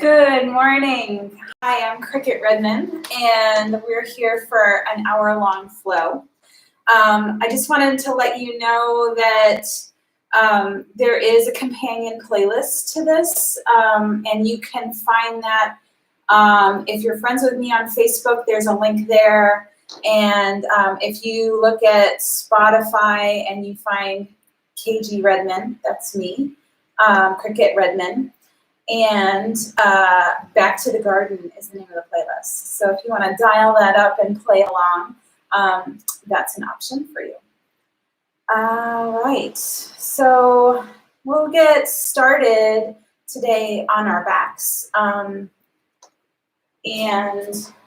Good morning. Hi, I'm Cricket Redman, and we're here for an hour-long flow. I just wanted to let you know that there is a companion playlist to this, and you can find that if you're friends with me on Facebook, there's a link there. And if you look at Spotify and you find KG Redman, that's me, Cricket Redman. And Back to the Garden is the name of the playlist. So if you want to dial that up and play along, that's an option for you. All right, so we'll get started today on our backs. And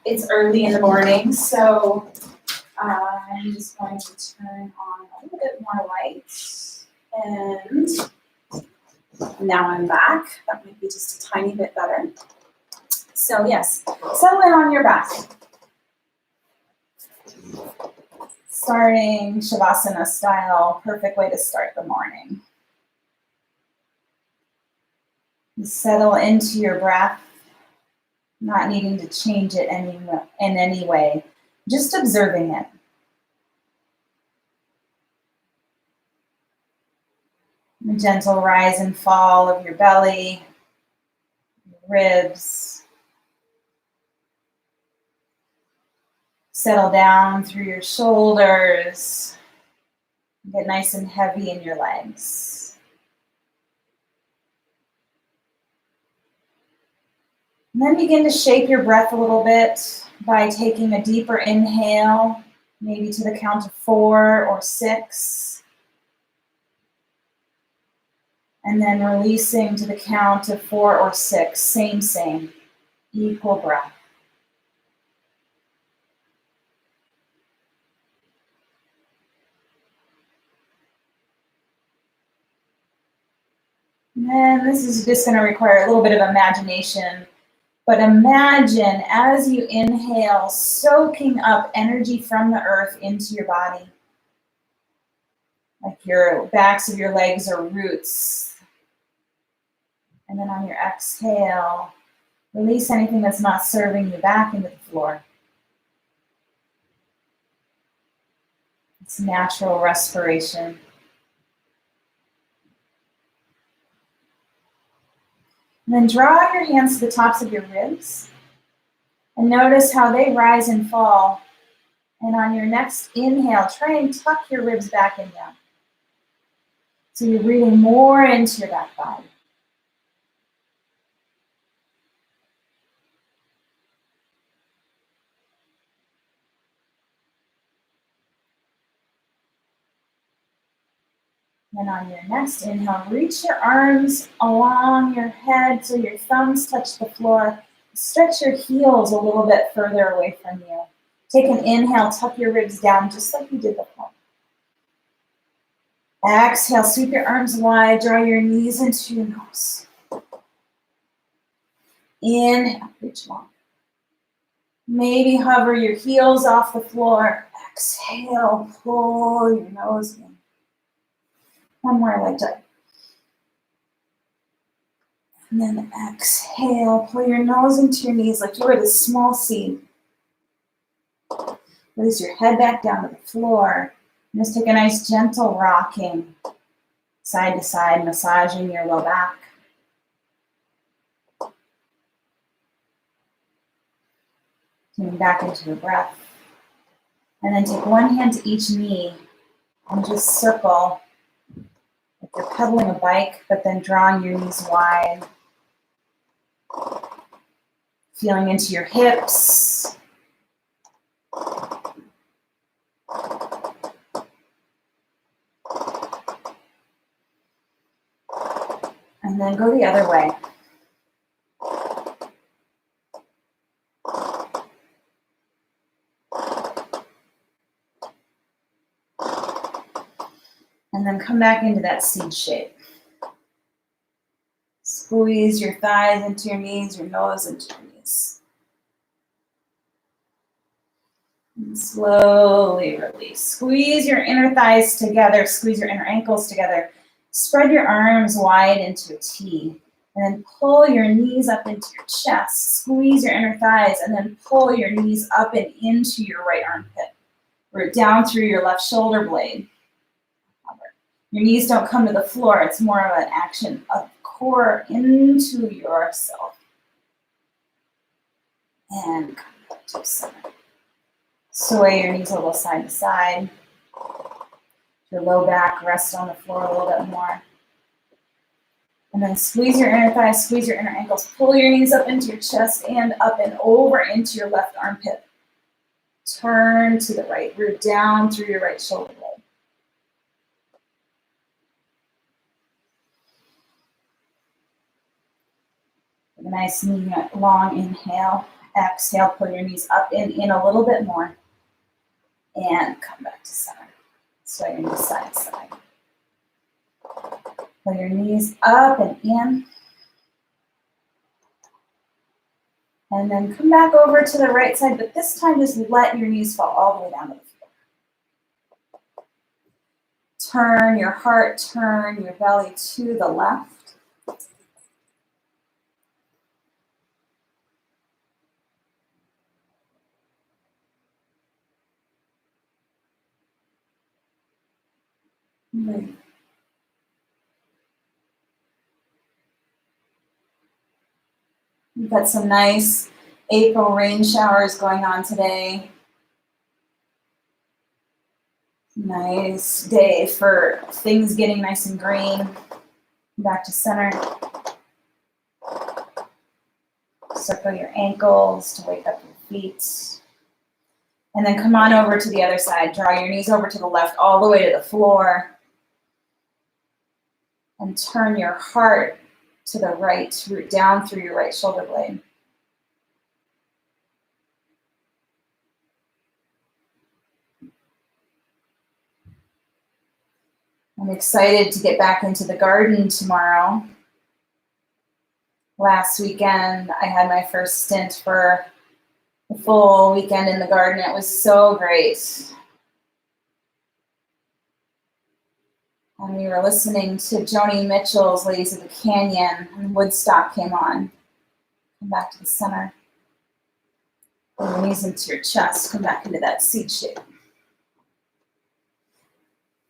it's early in the morning, so I'm just going to turn on a little bit more light. And now I'm back. That might be just a tiny bit better. So yes, settle in on your back. Starting Shavasana style, perfect way to start the morning. Settle into your breath, not needing to change it in any way, just observing it. The gentle rise and fall of your belly, your ribs. Settle down through your shoulders. Get nice and heavy in your legs. And then begin to shape your breath a little bit by taking a deeper inhale, maybe to the count of 4 or 6. And then releasing to the count of 4 or 6, same, equal breath. And then this is just going to require a little bit of imagination, but imagine as you inhale, soaking up energy from the earth into your body. Like your backs of your legs are roots. And then on your exhale, release anything that's not serving you back into the floor. It's natural respiration. And then draw your hands to the tops of your ribs and notice how they rise and fall. And on your next inhale, try and tuck your ribs back and down. So you're breathing more into your back body. And on your next inhale, reach your arms along your head so your thumbs touch the floor. Stretch your heels a little bit further away from you. Take an inhale, tuck your ribs down just like you did before. Exhale, sweep your arms wide, draw your knees into your nose. Inhale, reach long. Maybe hover your heels off the floor. Exhale, pull your nose in. One more leg up. And then exhale, pull your nose into your knees like you were this small seed. Release your head back down to the floor. And just take a nice gentle rocking, side to side, massaging your low back. Coming back into your breath. And then take one hand to each knee and just circle. Like you're pedaling a bike, but then drawing your knees wide. Feeling into your hips. And then go the other way. And then come back into that seed shape. Squeeze your thighs into your knees, your nose into your knees. And slowly release. Squeeze your inner thighs together. Squeeze your inner ankles together. Spread your arms wide into a T. And then pull your knees up into your chest, squeeze your inner thighs, and then pull your knees up and into your right armpit. Root down through your left shoulder blade. Your knees don't come to the floor. It's more of an action of core into yourself. And come back to center. Sway your knees a little side to side. Your low back, rest on the floor a little bit more. And then squeeze your inner thighs, squeeze your inner ankles. Pull your knees up into your chest and up and over into your left armpit. Turn to the right. Root down through your right shoulder blade. With a nice long inhale. Exhale, pull your knees up and in a little bit more. And come back to center. Sway your knees side to side. Pull your knees up and in. And then come back over to the right side, but this time just let your knees fall all the way down to the floor. Turn your heart, turn your belly to the left. Right. We've got some nice April rain showers going on today. Nice day for things getting nice and green. Back to center. Circle your ankles to wake up your feet. And then come on over to the other side. Draw your knees over to the left all the way to the floor. And turn your heart to the right, root down through your right shoulder blade. I'm excited to get back into the garden tomorrow. Last weekend, I had my first stint for a full weekend in the garden. It was so great. And we were listening to Joni Mitchell's Ladies of the Canyon, and Woodstock came on. Come back to the center. Pull your knees into your chest. Come back into that seat shape.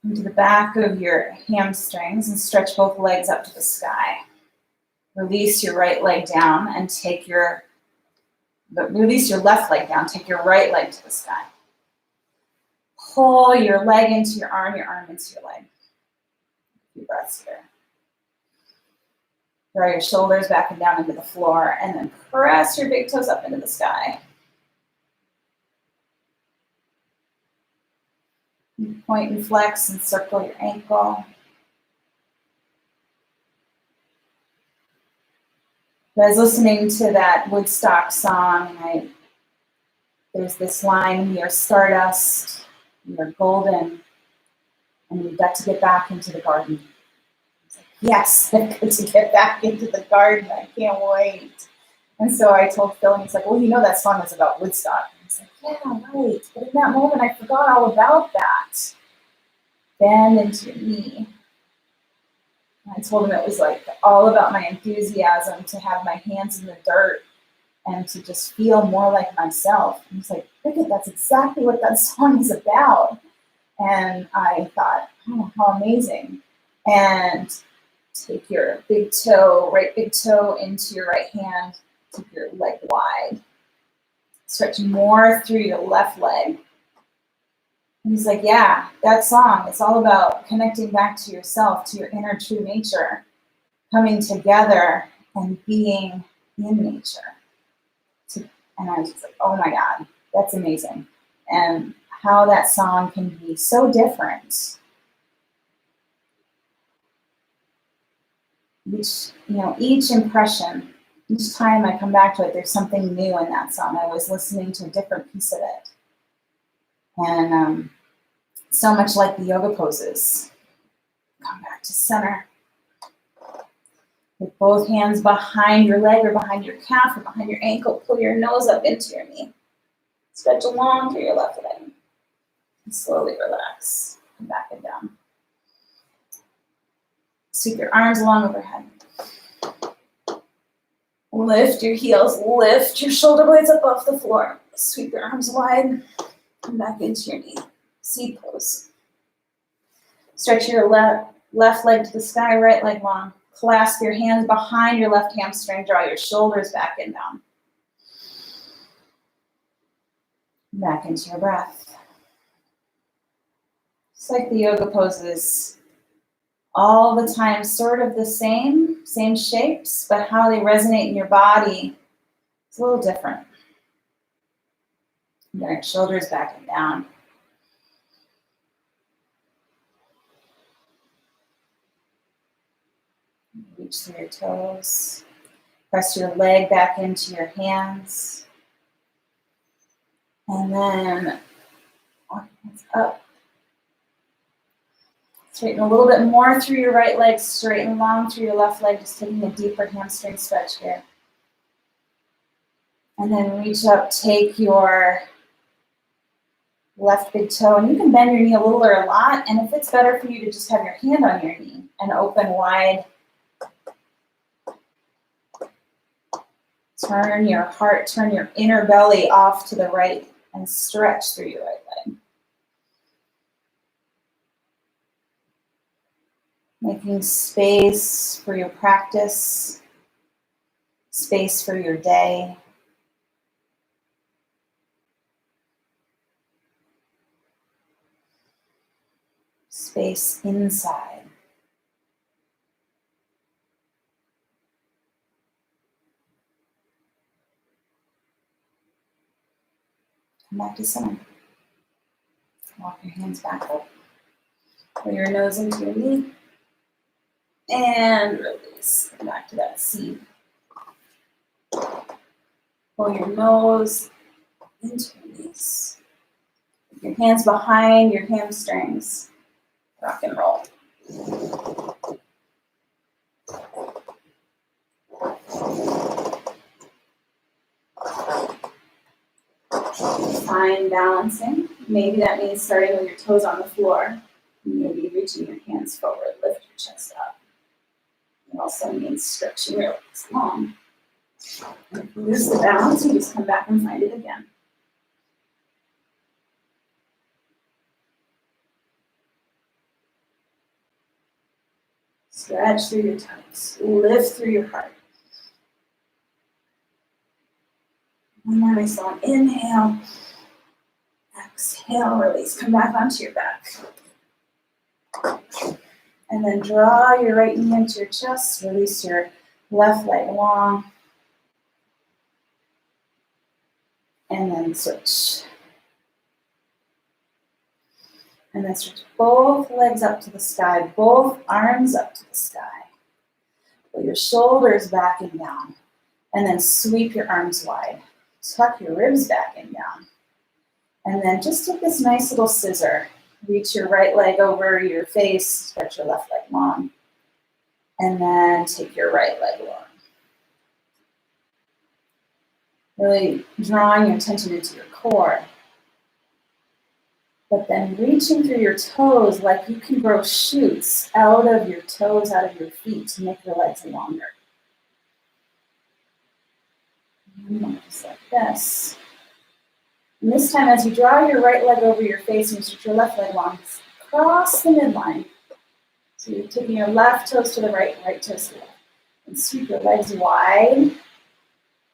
Into the back of your hamstrings and stretch both legs up to the sky. Release your right leg down and release your left leg down. Take your right leg to the sky. Pull your leg into your arm into your leg. Few breaths here. Draw your shoulders back and down into the floor, and then press your big toes up into the sky. Point and flex and circle your ankle. I was listening to that Woodstock song, and there's this line, "You're stardust, you're golden, and you've got to get back into the garden." I was like, yes, I've got to get back into the garden. I can't wait. And so I told Phil, and he's like, well, you know that song is about Woodstock. And I was like, yeah, right. But in that moment, I forgot all about that. Bend into your knee. And I told him it was like all about my enthusiasm to have my hands in the dirt and to just feel more like myself. And he's like, Cricket, that's exactly what that song is about. And I thought, oh, how amazing. And take your big toe, right big toe into your right hand. Keep your leg wide. Stretch more through your left leg. And he's like, yeah, that song, it's all about connecting back to yourself, to your inner true nature, coming together and being in nature. And I was just like, oh my God, that's amazing. And how that song can be so different. Each impression, each time I come back to it, there's something new in that song. I was listening to a different piece of it. And so much like the yoga poses. Come back to center. With both hands behind your leg or behind your calf or behind your ankle, pull your nose up into your knee. Stretch along through your left leg. And slowly relax. Come back and down. Sweep your arms along overhead. Lift your heels, lift your shoulder blades up off the floor. Sweep your arms wide, come back into your knee. C pose. Stretch your left leg to the sky, right leg long. Clasp your hands behind your left hamstring, draw your shoulders back and down. Back into your breath. It's like the yoga poses, all the time sort of the same shapes, but how they resonate in your body is a little different. Bring your shoulders back and down. Reach through your toes. Press your leg back into your hands. And then walk hands up. Straighten a little bit more through your right leg, straighten long through your left leg, just taking a deeper hamstring stretch here. And then reach up, take your left big toe, and you can bend your knee a little or a lot, and if it's better for you to just have your hand on your knee and open wide, turn your heart, turn your inner belly off to the right and stretch through your right leg. Making space for your practice, space for your day. Space inside. Come back to center. Walk your hands back up. Pull your nose into your knee. And release. Come back to that seat. Pull your nose into your knees. Put your hands behind your hamstrings. Rock and roll. Fine balancing. Maybe that means starting with your toes on the floor. Maybe reaching your hands forward, lift your chest up. It also means stretching your legs long. And if you lose the balance, you just come back and find it again. Stretch through your toes. Lift through your heart. One more nice long inhale. Exhale, release. Come back onto your back. And then draw your right knee into your chest. Release your left leg long. And then switch. And then stretch both legs up to the sky, both arms up to the sky. Pull your shoulders back and down. And then sweep your arms wide. Tuck your ribs back and down. And then just take this nice little scissor. Reach your right leg over your face, stretch your left leg long. And then take your right leg long. Really drawing your attention into your core. But then reaching through your toes like you can grow shoots out of your toes, out of your feet to make your legs longer. Just like this. And this time, as you draw your right leg over your face and you stretch your left leg long, cross the midline. So you're taking your left toes to the right, right toes to the left. And sweep your legs wide.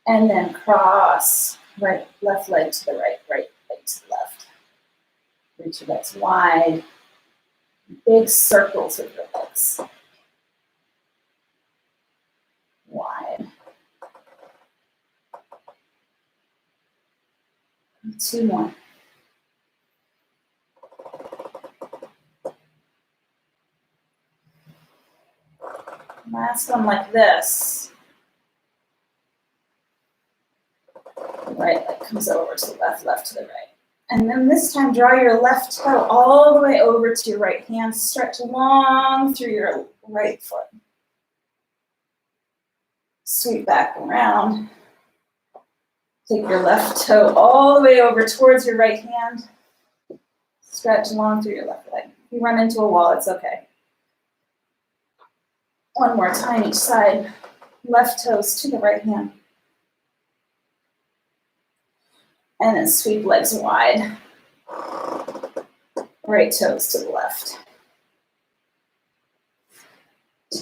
And then cross left leg to the right, right leg to the left. Reach your legs wide. Big circles with your legs. Wide. 2 more. Last one like this. Right leg comes over to the left, left to the right. And then this time, draw your left toe all the way over to your right hand. Stretch long through your right foot. Sweep back around. Take your left toe all the way over towards your right hand. Stretch long through your left leg. If you run into a wall, it's okay. One more time each side. Left toes to the right hand. And then sweep legs wide. Right toes to the left.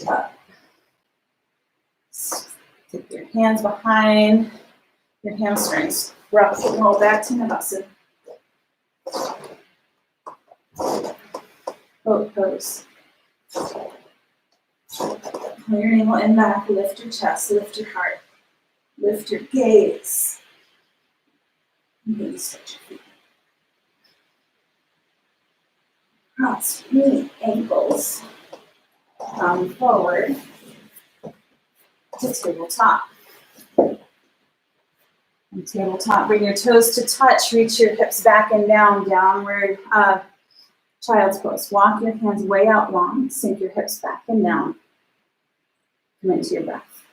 Up. Take your hands behind your hamstrings. Rock and roll back to Namaste. Boat pose. Pull your navel in back, lift your chest, lift your heart, lift your gaze. Maybe stretch your feet. Cross knee ankles. Come forward to tabletop. And tabletop, bring your toes to touch, reach your hips back and down, downward child's pose. Walk your hands way out long, sink your hips back and down. Come into your breath.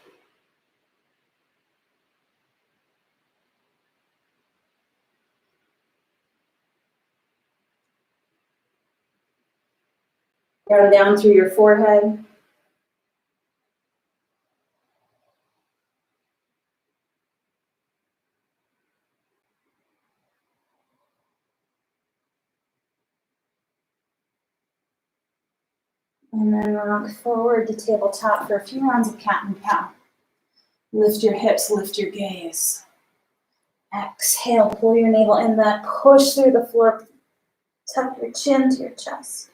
Ground down through your forehead. And then rock forward to tabletop for a few rounds of cat and cow. Lift your hips, lift your gaze. Exhale, pull your navel in back, push through the floor, tuck your chin to your chest.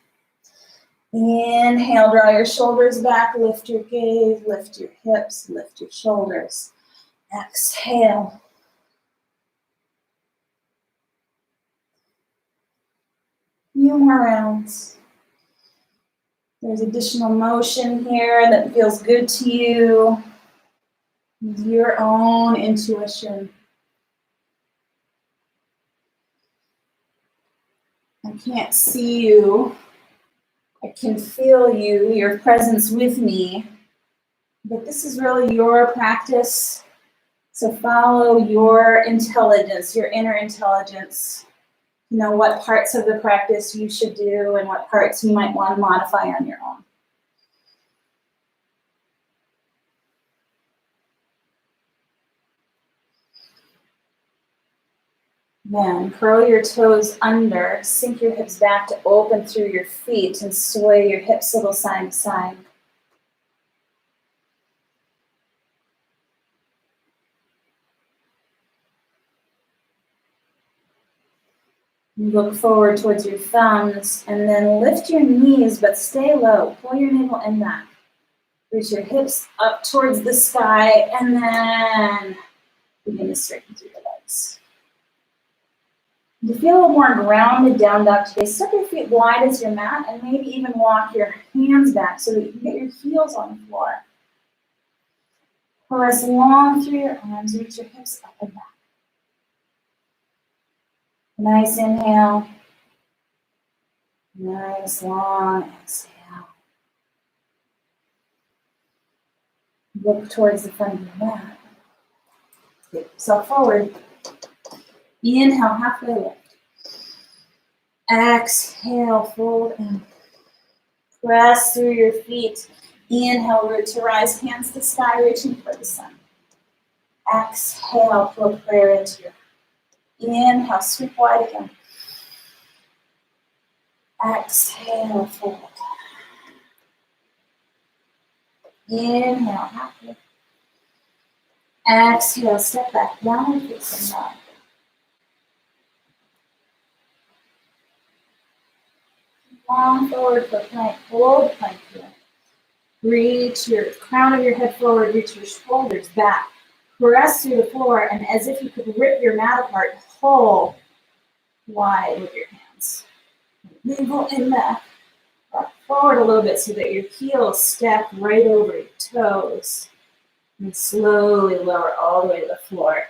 Inhale, draw your shoulders back, lift your gaze, lift your hips, lift your shoulders. Exhale. Few more rounds. There's additional motion here that feels good to you. Your own intuition. I can't see you. I can feel you, your presence with me. But this is really your practice. So follow your intelligence, your inner intelligence. You know what parts of the practice you should do and what parts you might want to modify on your own. Then curl your toes under, sink your hips back to open through your feet and sway your hips a little side to side. Look forward towards your thumbs and then lift your knees but stay low. Pull your navel in back. Reach your hips up towards the sky and then begin to straighten through your legs. To feel a little more grounded down dog today, step your feet wide as your mat and maybe even walk your hands back so that you can get your heels on the floor. Press long through your arms, reach your hips up and back. Nice inhale. Nice long exhale. Look towards the front of your mat. Take yourself forward. Inhale, halfway lift. Exhale, fold in. Press through your feet. Inhale, root to rise, hands to sky, reaching for the sun. Exhale, flow prayer into your inhale, sweep wide again. Exhale, fold. Inhale, halfway. Exhale, step back, downward facing dog. Long forward for plank, hold plank here. Reach your crown of your head forward, reach your shoulders back. Press through the floor, and as if you could rip your mat apart, pull wide with your hands. Navel in back. Rock forward a little bit so that your heels step right over your toes. And slowly lower all the way to the floor.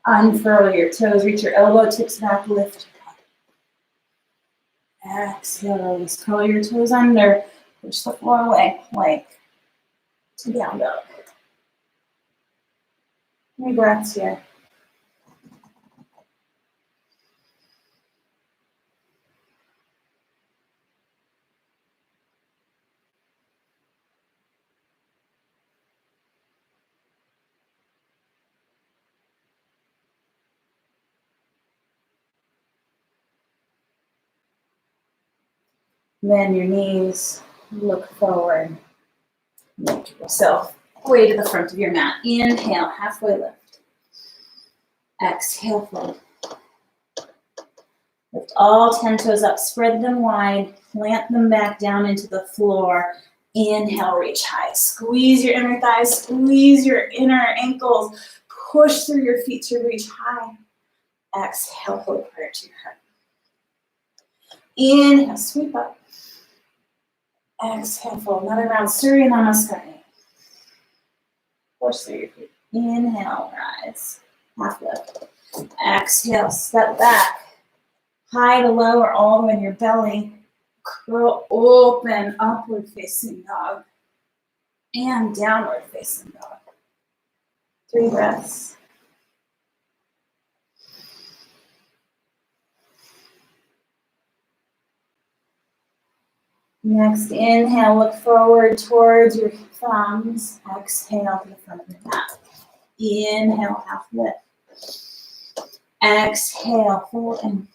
Unfurl your toes, reach your elbow tips back, lift your butt. Exhale, curl your toes under, push the floor away, plank to down dog. 3 breaths here. Bend your knees, look forward. Make yourself way to the front of your mat. Inhale, halfway lift. Exhale, fold. Lift all 10 toes up, spread them wide, plant them back down into the floor. Inhale, reach high. Squeeze your inner thighs, squeeze your inner ankles. Push through your feet to reach high. Exhale, pull prayer to your heart. Inhale, sweep up. Exhale, fold. Another round, Surya Namaskar. Push through your feet. Inhale, rise. Half lift. Exhale, step back. High to low or all the way in your belly. Curl open, upward facing dog. And downward facing dog. 3 breaths. Next, inhale, look forward towards your thumbs. Exhale to the front of the mat. Inhale, half lift. Exhale, fold in.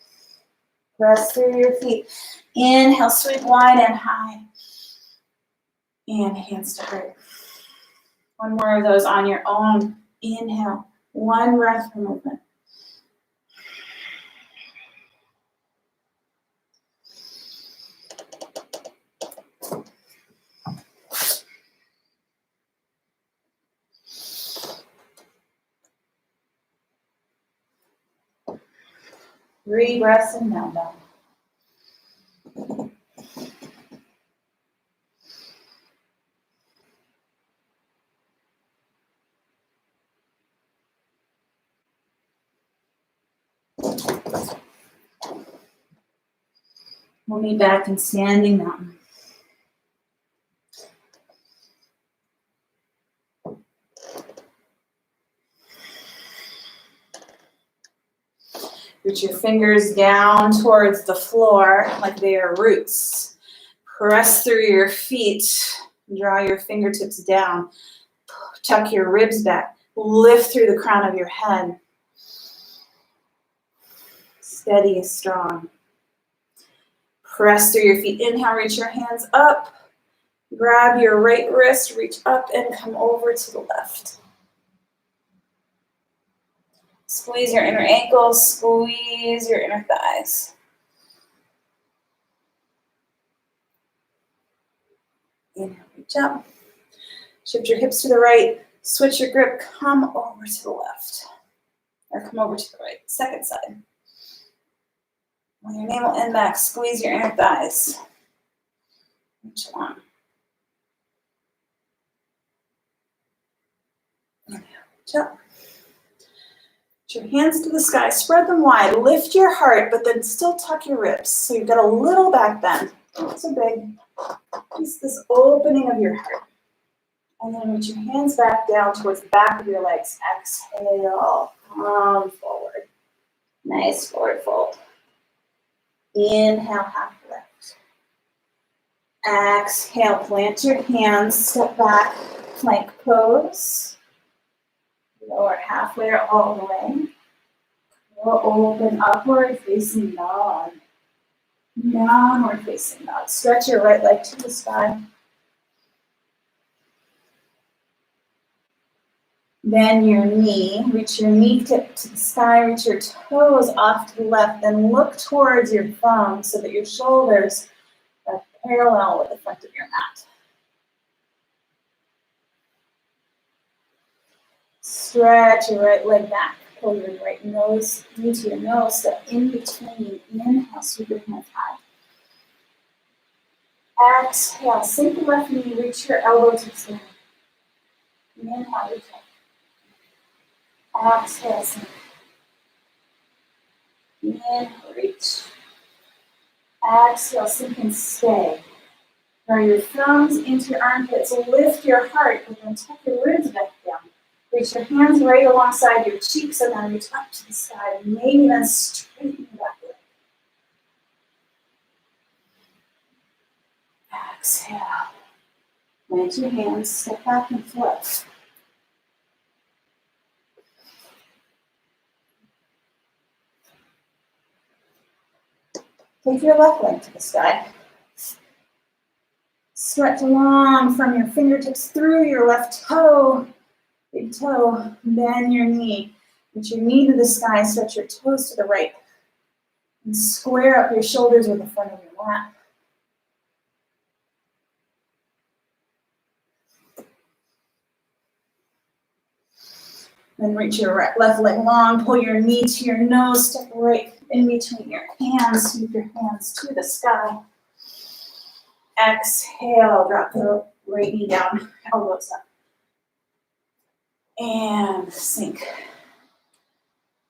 Press through your feet. Inhale, sweep wide and high. And hands to heart. One more of those on your own. Inhale, 1 breath per movement. Three breaths and down dog. We'll meet back in standing mountain. Reach your fingers down towards the floor like they are roots. Press through your feet. Draw your fingertips down. Tuck your ribs back. Lift through the crown of your head. Steady and strong. Press through your feet. Inhale, reach your hands up. Grab your right wrist, reach up and come over to the left. Squeeze your inner ankles, squeeze your inner thighs. Inhale, reach up. Shift your hips to the right. Switch your grip, come over to the left. Or come over to the right, second side. When your navel end back, squeeze your inner thighs. Reach long. Inhale, reach up. Put your hands to the sky, spread them wide, lift your heart, but then still tuck your ribs. So you've got a little back bend, not so big. Just this opening of your heart. And then reach your hands back down towards the back of your legs. Exhale, come forward. Nice forward fold. Inhale, half lift. Exhale, plant your hands, step back, plank pose. Lower halfway or all the way. Open upward facing dog. Downward facing dog. Stretch your right leg to the sky. Bend your knee. Reach your knee tip to the sky. Reach your toes off to the left. Then look towards your thumb so that your shoulders are parallel with the front of your mat. Stretch your right leg back. Pull your right nose into your nose. Step in between. Inhale, sweep your hands high. Exhale, sink the left knee. Reach your elbow to the sky. Inhale, reach up. Exhale, sink. Inhale, reach. Exhale, sink and stay. Draw your thumbs into your armpits. Lift your heart and then tuck your ribs back down. Reach your hands right alongside your cheeks and then reach up to the sky. Maybe then straighten your back leg. Exhale. Plant your hands, step back and flip. Take your left leg to the sky. Stretch long from your fingertips through your left toe, big toe, bend your knee. Put your knee to the sky, stretch your toes to the right. And square up your shoulders with the front of your mat. Then reach your left leg long, pull your knee to your nose, step right in between your hands, sweep your hands to the sky. Exhale, drop the right knee down, elbows up. And sink.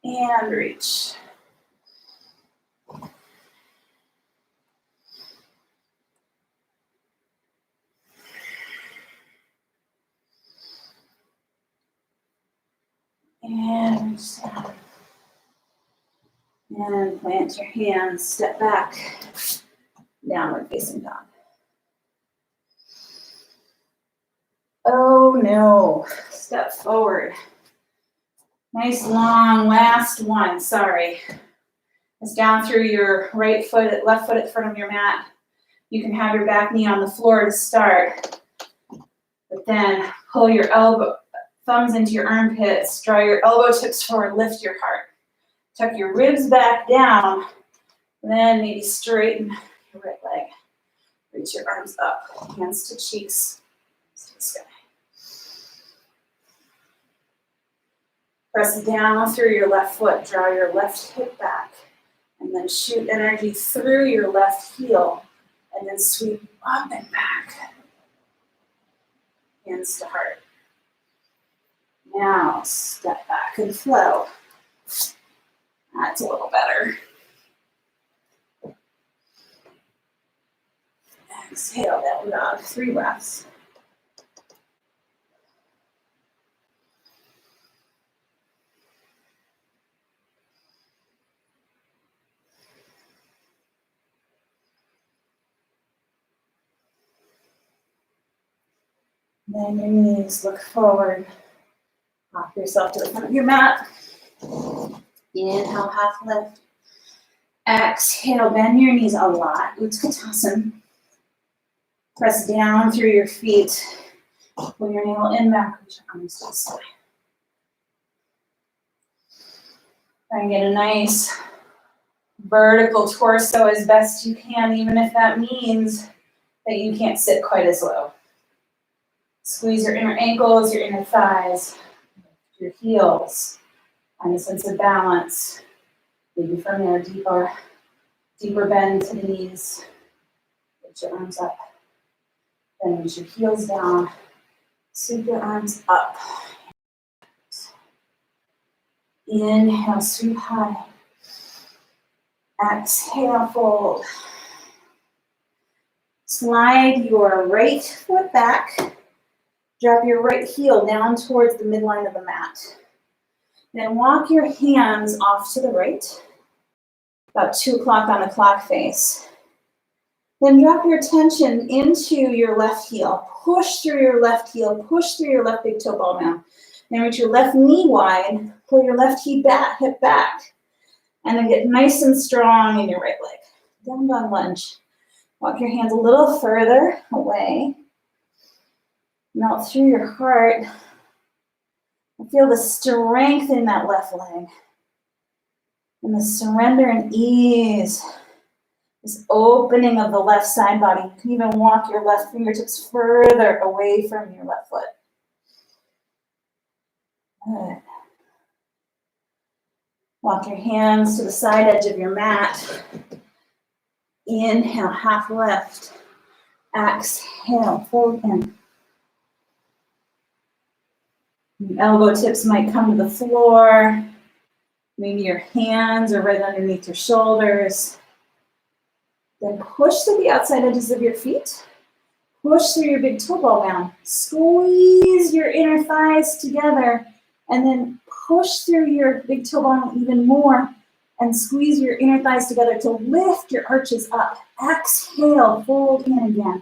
And reach. And reach down. And plant your hands, step back, downward facing dog. Oh no, step forward. Nice long last one, sorry. It's down through your right foot, left foot at the front of your mat. You can have your back knee on the floor to start, but then pull your thumbs into your armpits, draw your elbow tips forward, lift your heart. Tuck your ribs back down, and then maybe straighten your right leg. Reach your arms up, hands to cheeks, to the sky. Press down through your left foot, draw your left hip back, and then shoot energy through your left heel, and then sweep up and back. Hands to heart. Now step back and flow. That's a little better. Exhale, down dog, 3 breaths. Bend your knees, look forward. Rock yourself to the front of your mat. Inhale, half lift. Exhale, bend your knees a lot. Utkatasana. Press down through your feet. Pull your navel in back, reach your arms to the sky. Try and get a nice vertical torso as best you can, even if that means that you can't sit quite as low. Squeeze your inner ankles, your inner thighs, your heels. Find a sense of balance. Maybe from there, deeper bend to the knees. Lift your arms up. Then reach your heels down. Sweep your arms up. Inhale, sweep high. Exhale, fold. Slide your right foot back. Drop your right heel down towards the midline of the mat. Then walk your hands off to the right, about 2 o'clock on the clock face. Then drop your attention into your left heel. Push through your left heel, push through your left big toe ball down. Then reach your left knee wide, pull your left hip back, and then get nice and strong in your right leg. Down dog lunge. Walk your hands a little further away. Melt through your heart. And feel the strength in that left leg. And the surrender and ease. This opening of the left side body. You can even walk your left fingertips further away from your left foot. Good. Walk your hands to the side edge of your mat. Inhale, half lift. Exhale, fold in. Your elbow tips might come to the floor. Maybe your hands are right underneath your shoulders. Then push to the outside edges of your feet. Push through your big toe ball down. Squeeze your inner thighs together. And then push through your big toe ball even more. And squeeze your inner thighs together to lift your arches up. Exhale, fold in again.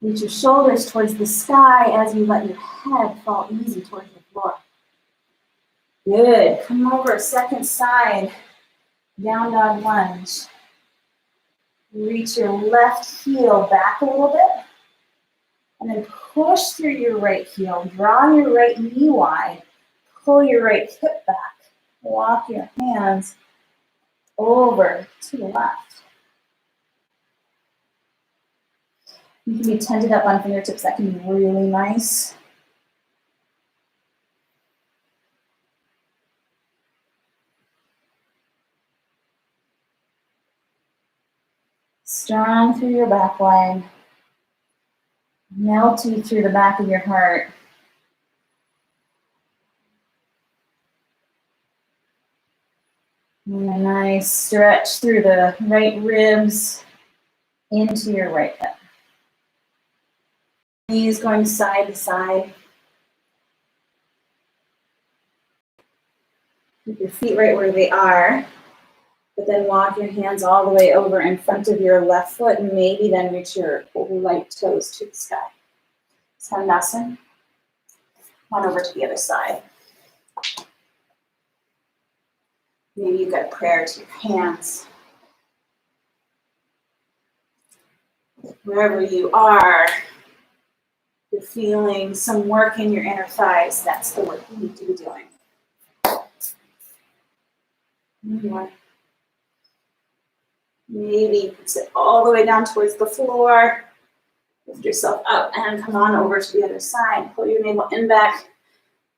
Reach your shoulders towards the sky as you let your head fall easy towards the floor. Good. Come over, second side. Down dog lunge. Reach your left heel back a little bit. And then push through your right heel. Draw your right knee wide. Pull your right hip back. Walk your hands over to the left. You can be tented up on fingertips. That can be really nice. Strong through your back leg. Melty through the back of your heart. And a nice stretch through the right ribs into your right hip. Knees going side to side. Keep your feet right where they are, but then walk your hands all the way over in front of your left foot and maybe then reach your right toes to the sky. Sandasana. On over to the other side. Maybe you've got prayer to your hands. Wherever you are, you're feeling some work in your inner thighs. That's the work you need to be doing. Maybe you can sit all the way down towards the floor. Lift yourself up and come on over to the other side. Pull your navel in back.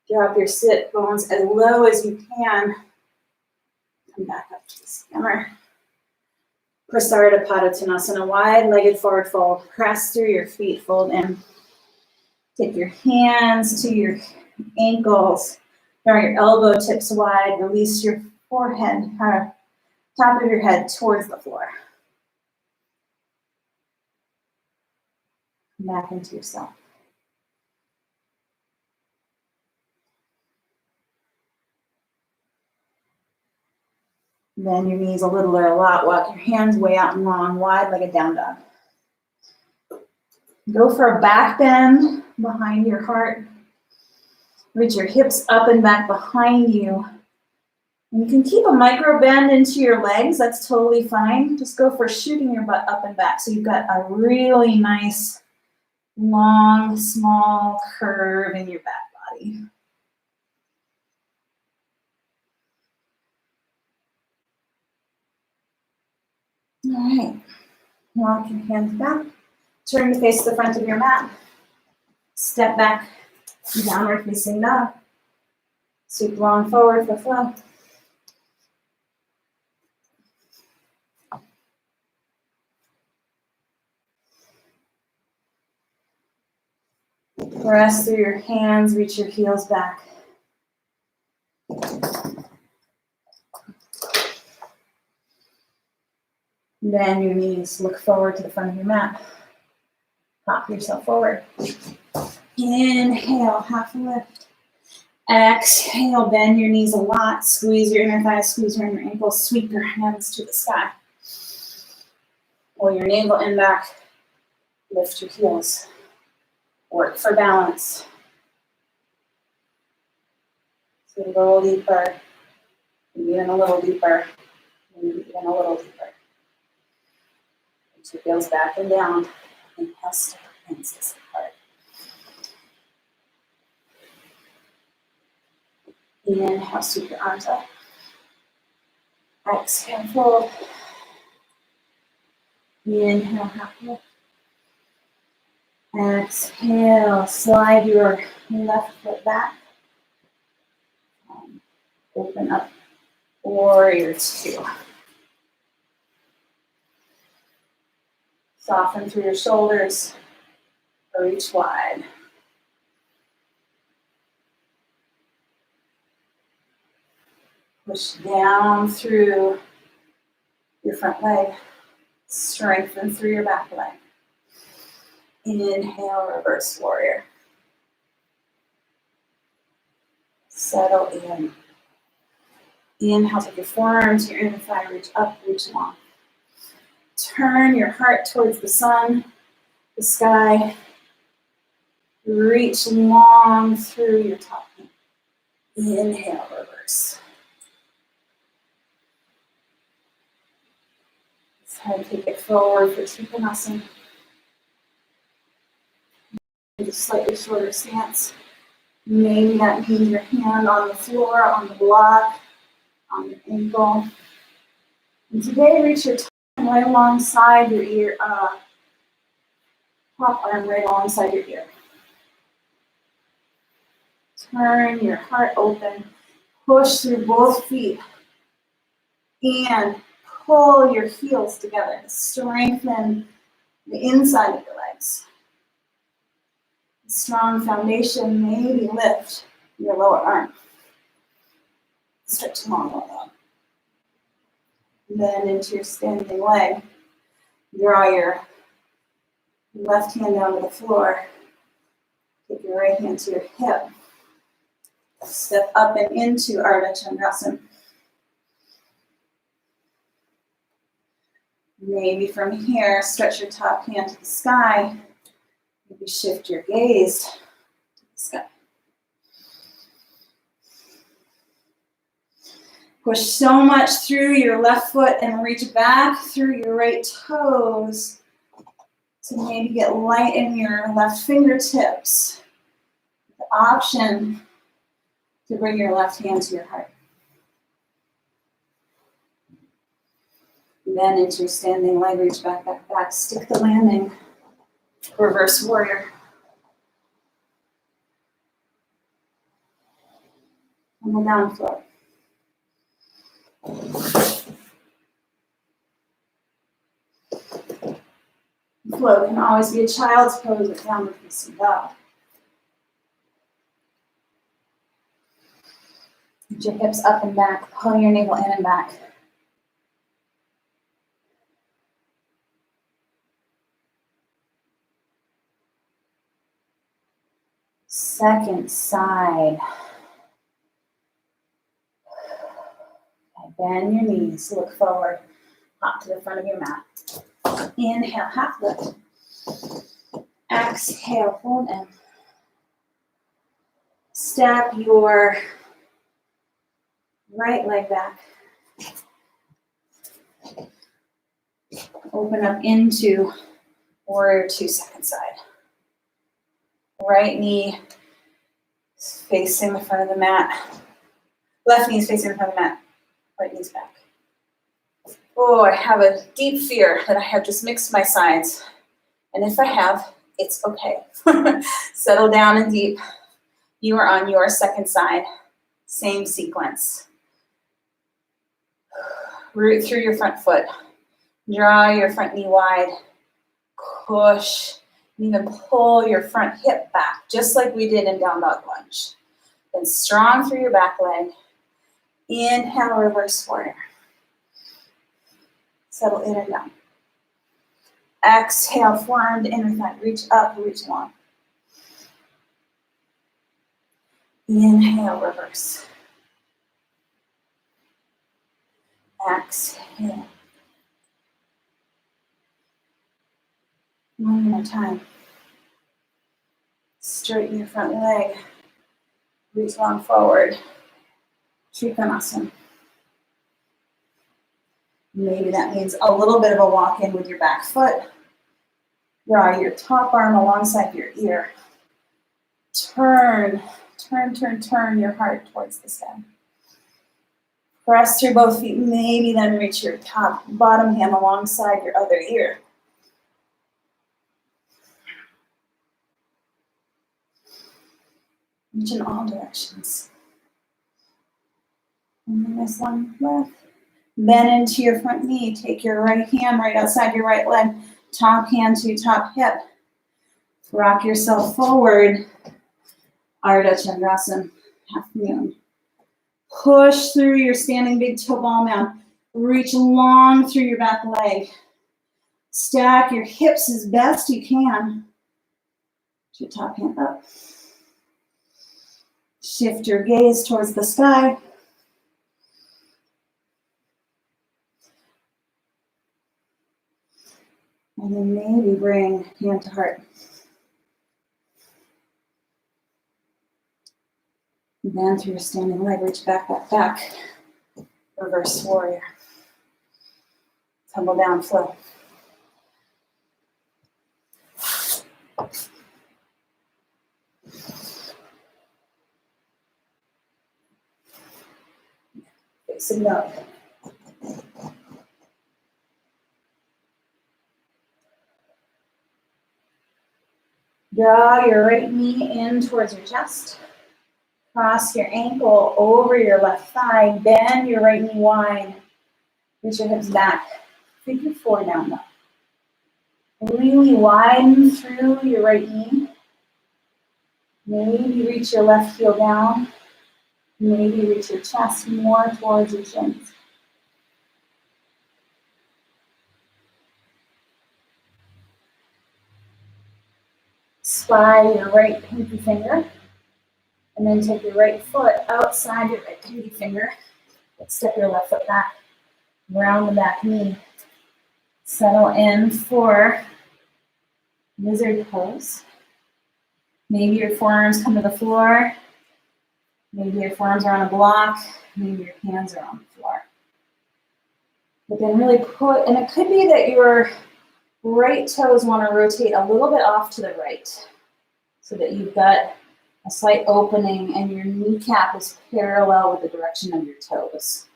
Drop your sit bones as low as you can. Come back up to the stammer. Prasarita Padottanasana, wide-legged forward fold. Press through your feet, fold in. Take your hands to your ankles. Draw your elbow tips wide. Release your forehead, top of your head towards the floor. Come back into yourself. Bend your knees a little or a lot. Walk your hands way out and long, wide-legged down dog. Go for a back bend behind your heart. Reach your hips up and back behind you. And you can keep a micro bend into your legs. That's totally fine. Just go for shooting your butt up and back. So you've got a really nice, long, small curve in your back body. All right. Walk your hands back. Turn to face the front of your mat. Step back, downward facing dog. Sweep long forward for flow. Press through your hands, reach your heels back. Bend your knees, look forward to the front of your mat. Pop yourself forward. Inhale, half lift. Exhale, bend your knees a lot. Squeeze your inner thighs, squeeze your inner ankles. Sweep your hands to the sky. Pull your navel in back. Lift your heels. Work for balance. So a little deeper. Maybe even a little deeper. Maybe even a little deeper. Reach your heels back and down. Inhale, step hands apart. Inhale, sweep your arms up. Exhale, fold. Inhale, half lift. Exhale, slide your left foot back. Open up, warrior two. Soften through your shoulders, reach wide. Push down through your front leg, strengthen through your back leg. Inhale, reverse warrior. Settle in. Inhale, take your forearms to your inner thigh, reach up, reach long. Turn your heart towards the sun, the sky. Reach long through your top knee. Inhale, reverse. So take it forward for Trikonasana. A slightly shorter stance. Maybe that means your hand on the floor, on the block, on the ankle. And today, reach your top right alongside your ear, top arm right alongside your ear. Turn your heart open. Push through both feet. And pull your heels together. Strengthen the inside of your legs. Strong foundation, maybe lift your lower arm. Stretch long up. Then into your standing leg. Draw your left hand down to the floor. Take your right hand to your hip. Step up and into Ardha Chandrasana. Maybe from here, stretch your top hand to the sky. Maybe shift your gaze to the sky. Push so much through your left foot and reach back through your right toes to maybe get light in your left fingertips. The option to bring your left hand to your heart. Then into your standing leg, reach back, back, back. Stick the landing. Reverse warrior. On the down floor. Flow can always be a child's pose or downward facing dog. Get your hips up and back. Pull your navel in and back. Second side. Bend your knees, look forward, hop to the front of your mat. Inhale, half lift. Exhale, fold in. Step your right leg back. Open up into warrior two, second side. Right knee is facing the front of the mat. Left knee is facing the front of the mat. Right knee's back. Oh, I have a deep fear that I have just mixed my sides. And if I have, it's okay. Settle down and deep. You are on your second side. Same sequence. Root through your front foot. Draw your front knee wide. Push. And even pull your front hip back, just like we did in down dog lunge. Then strong through your back leg. Inhale, reverse warrior. Settle in and down. Exhale, forearm to inner thigh. Reach up, reach long. Inhale, reverse. Exhale. One more time. Straighten your front leg. Reach long forward. Trikonasana. Maybe that means a little bit of a walk in with your back foot. Draw your top arm alongside your ear. Turn your heart towards the sky. Press through both feet. Maybe then reach your bottom hand alongside your other ear. Reach in all directions. And then this one breath. Bend into your front knee. Take your right hand right outside your right leg. Top hand to top hip. Rock yourself forward. Ardha Chandrasana, half moon. Push through your standing big toe ball mound. Reach long through your back leg. Stack your hips as best you can. Your top hand up. Shift your gaze towards the sky. And then maybe bring hand to heart. Bend through your standing leg, reach back, back, back. Reverse warrior. Tumble down, flow. Facing up. Draw your right knee in towards your chest. Cross your ankle over your left thigh. Bend your right knee wide. Reach your hips back. Figure 4 down low. Really widen through your right knee. Maybe reach your left heel down. Maybe reach your chest more towards your shins. Spy your right pinky finger. And then take your right foot outside your right pinky finger. Step your left foot back. Round the back knee. Settle in for lizard pose. Maybe your forearms come to the floor. Maybe your forearms are on a block. Maybe your hands are on the floor. But then really put, and it could be that your right toes want to rotate a little bit off to the right so that you've got a slight opening and your kneecap is parallel with the direction of your toes.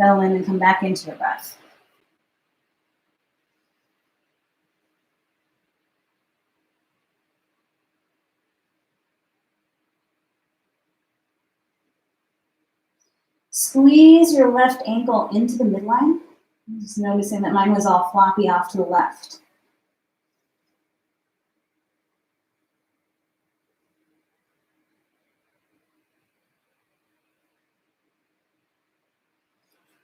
Settle in and come back into your breath. Squeeze your left ankle into the midline. Just noticing that mine was all floppy off to the left.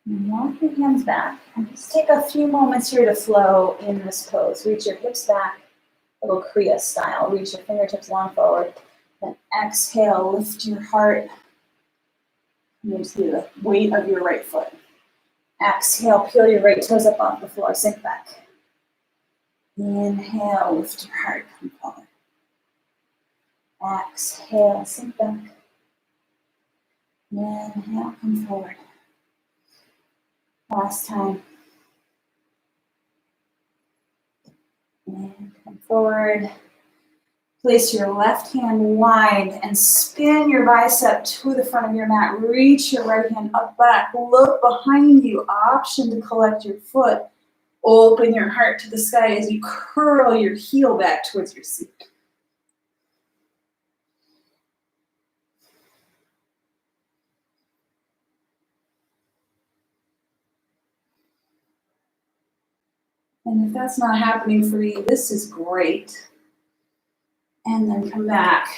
And walk your hands back and just take a few moments here to flow in this pose. Reach your hips back, little Kriya style. Reach your fingertips long forward. Then exhale, lift your heart. You see the weight of your right foot. Exhale, peel your right toes up off the floor, sink back. Inhale, lift your heart, come forward. Exhale, sink back. Inhale, come forward. Last time. And come forward. Place your left hand wide and spin your bicep to the front of your mat. Reach your right hand up back. Look behind you. Option to collect your foot. Open your heart to the sky as you curl your heel back towards your seat. And if that's not happening for you, this is great. And then come back.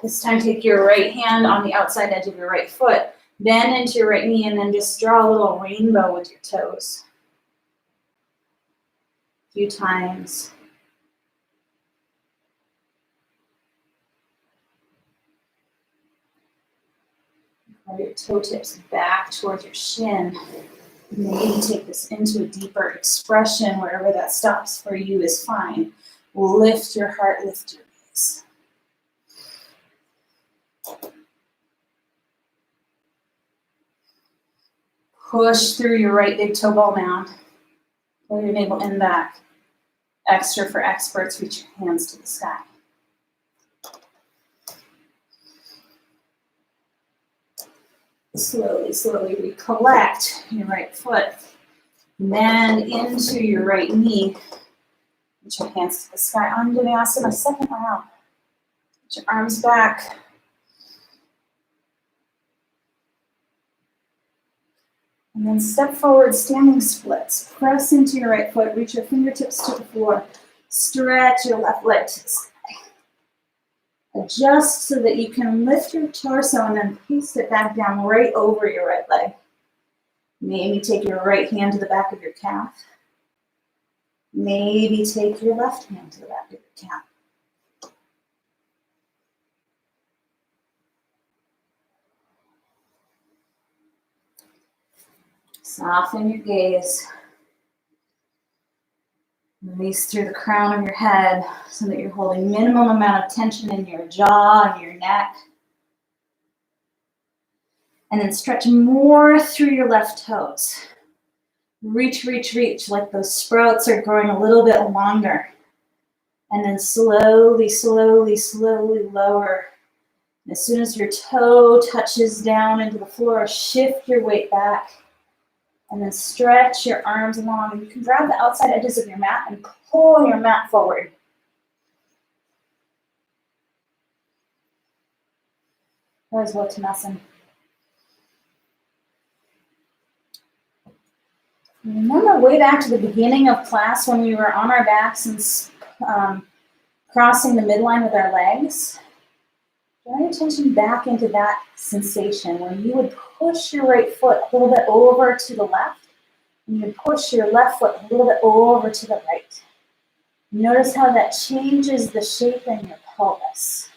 This time take your right hand on the outside edge of your right foot. Bend into your right knee and then just draw a little rainbow with your toes. A few times. Draw your toe tips back towards your shin. Maybe take this into a deeper expression. Wherever that stops for you is fine. Lift your heart, lift your gaze. Push through your right big toe ball mound. Pull your navel in back. Extra for experts, reach your hands to the sky. Slowly, slowly recollect your right foot. Bend into your right knee. Reach your hands to the sky. Anjaneyasana, second round. Reach your arms back. And then step forward, standing splits. Press into your right foot. Reach your fingertips to the floor. Stretch your left leg to the sky. Adjust so that you can lift your torso and then paste it back down right over your right leg. Maybe take your right hand to the back of your calf. Maybe take your left hand to the back of your calf. Soften your gaze. Release through the crown of your head so that you're holding minimum amount of tension in your jaw and your neck. And then stretch more through your left toes. Reach, reach, reach, like those sprouts are growing a little bit longer. And then slowly, slowly, slowly lower. And as soon as your toe touches down into the floor, shift your weight back. And then stretch your arms along. You can grab the outside edges of your mat and pull your mat forward. There's Uttanasana. Remember way back to the beginning of class when we were on our backs and crossing the midline with our legs? Draw your attention back into that sensation where you would push your right foot a little bit over to the left, and you would push your left foot a little bit over to the right. Notice how that changes the shape in your pelvis.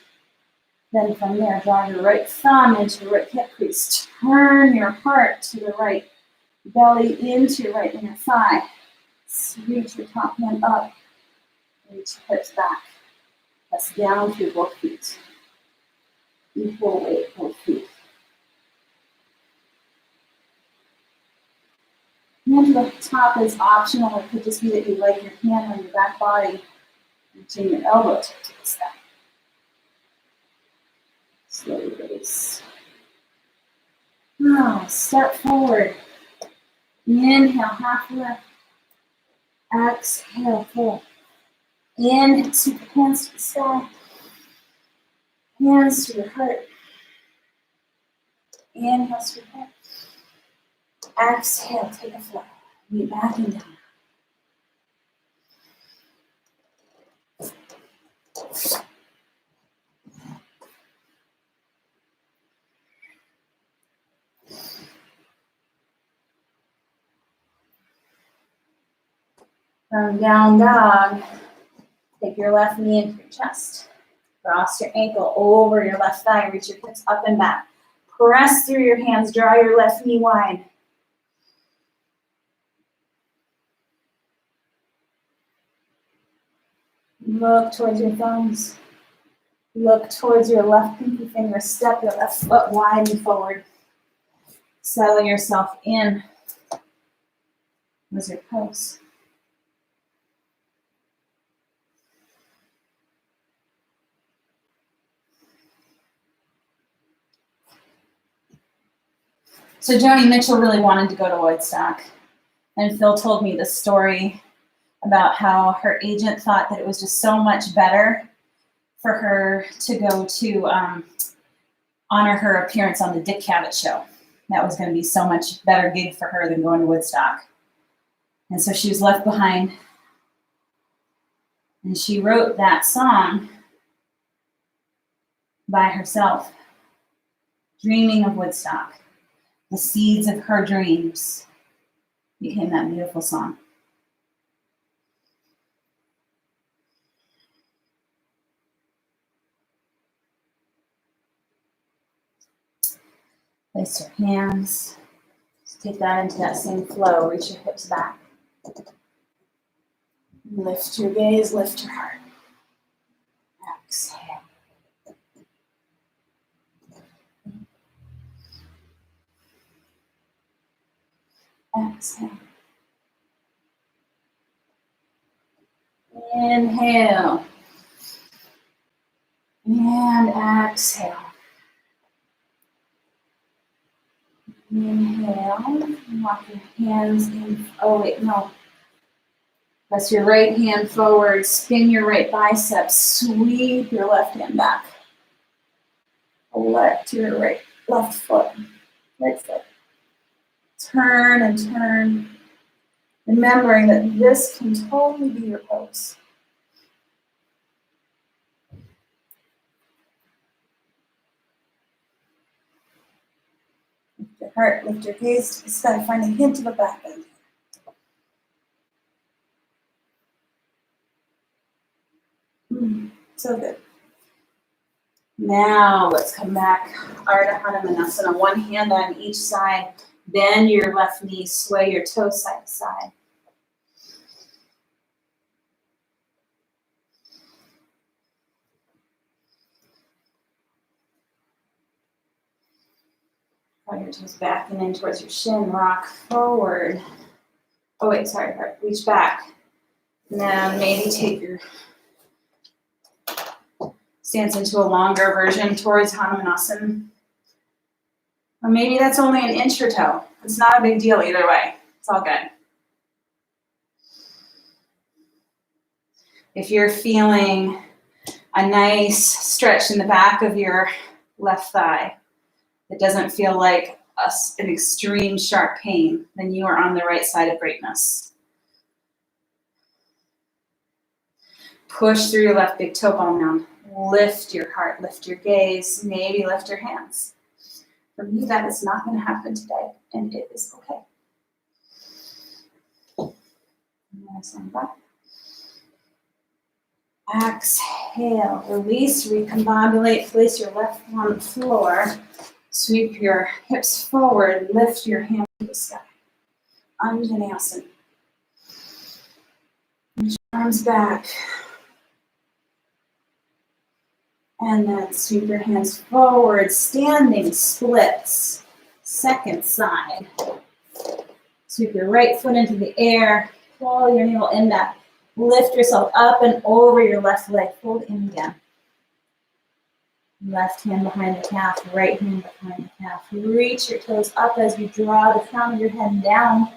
Then from there, draw your right thumb into your right hip crease. Turn your heart to the right. Belly into your right inner thigh. Reach your top hand up. Reach your hips back. Press down through both feet. Equal weight, both feet. Hand to the top is optional. It could just be that you like your hand on your back body. Reaching your elbow to the side. Slowly release. Now, step forward. Inhale, half lift. Exhale, full. Inhale, sweep the hands to the sky. Hands to your heart. Inhale, sweep it. Exhale, take a flow. Knee back and down. From down dog, take your left knee into your chest. Cross your ankle over your left thigh. Reach your hips up and back. Press through your hands. Draw your left knee wide. Look towards your thumbs. Look towards your left pinky finger. Step your left foot wide and forward. Settle yourself in. Lizard pose. So Joni Mitchell really wanted to go to Woodstock. And Phil told me this story about how her agent thought that it was just so much better for her to go to honor her appearance on the Dick Cavett show. That was going to be so much better gig for her than going to Woodstock. And so she was left behind. And she wrote that song by herself, dreaming of Woodstock. The seeds of her dreams became that beautiful song. Place your hands. Just take that into that same flow. Reach your hips back. Lift your gaze, lift your heart. Exhale. Exhale. Inhale. And exhale. Inhale. Walk your hands in. Oh, wait, no. Press your right hand forward. Spin your right bicep. Sweep your left hand back. Left your right, left foot. Right foot. Turn and turn. Remembering that this can totally be your pose. Lift your heart, lift your gaze to the sky. Find a hint of a back bend. So good. Now let's come back. Ardha Hanumanasana. One hand on each side. Bend your left knee. Sway your toes side to side. Draw your toes back and in towards your shin. Rock forward. Oh wait, sorry. Reach back. Now maybe take your stance into a longer version towards Hanumanasana. Or maybe that's only an inch or toe. It's not a big deal either way. It's all good. If you're feeling a nice stretch in the back of your left thigh, it doesn't feel like an extreme sharp pain, then you are on the right side of greatness. Push through your left big toe ball now. Lift your heart, lift your gaze, maybe lift your hands. For me, that is not going to happen today, and it is okay. Nice and back. Exhale, release, recombobulate, place your left on the floor. Sweep your hips forward, lift your hand to the sky. Anjaneyasana. Arms back. And then sweep your hands forward, standing splits. Second side. Sweep your right foot into the air, pull your navel in back. Lift yourself up and over your left leg, fold in again. Left hand behind the calf, right hand behind the calf. Reach your toes up as you draw the crown of your head down.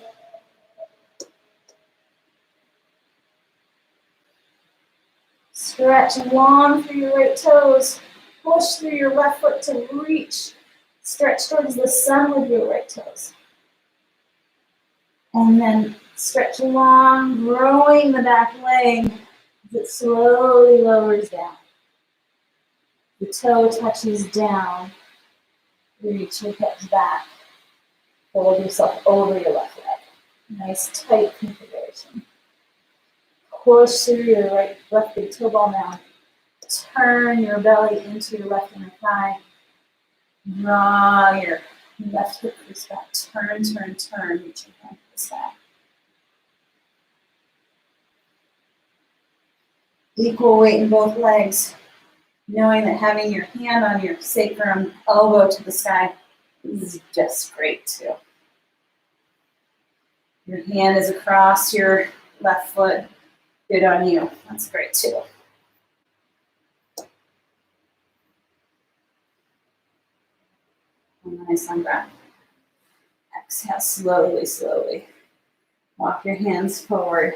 Stretch long through your right toes. Push through your left foot to reach. Stretch towards the sun with your right toes. And then stretch long, growing the back leg as it slowly lowers down. The toe touches down. Reach your hips back. Fold yourself over your left leg. Nice tight configuration. Push through your left big toe ball now. Turn your belly into your left inner thigh. Draw your left hip crease back. Turn, turn, turn. Reach your hand to the sky. Equal weight in both legs. Knowing that having your hand on your sacrum, elbow to the sky, is just great too. Your hand is across your left foot. Good on you. That's great too. Nice on breath. Exhale slowly, slowly. Walk your hands forward.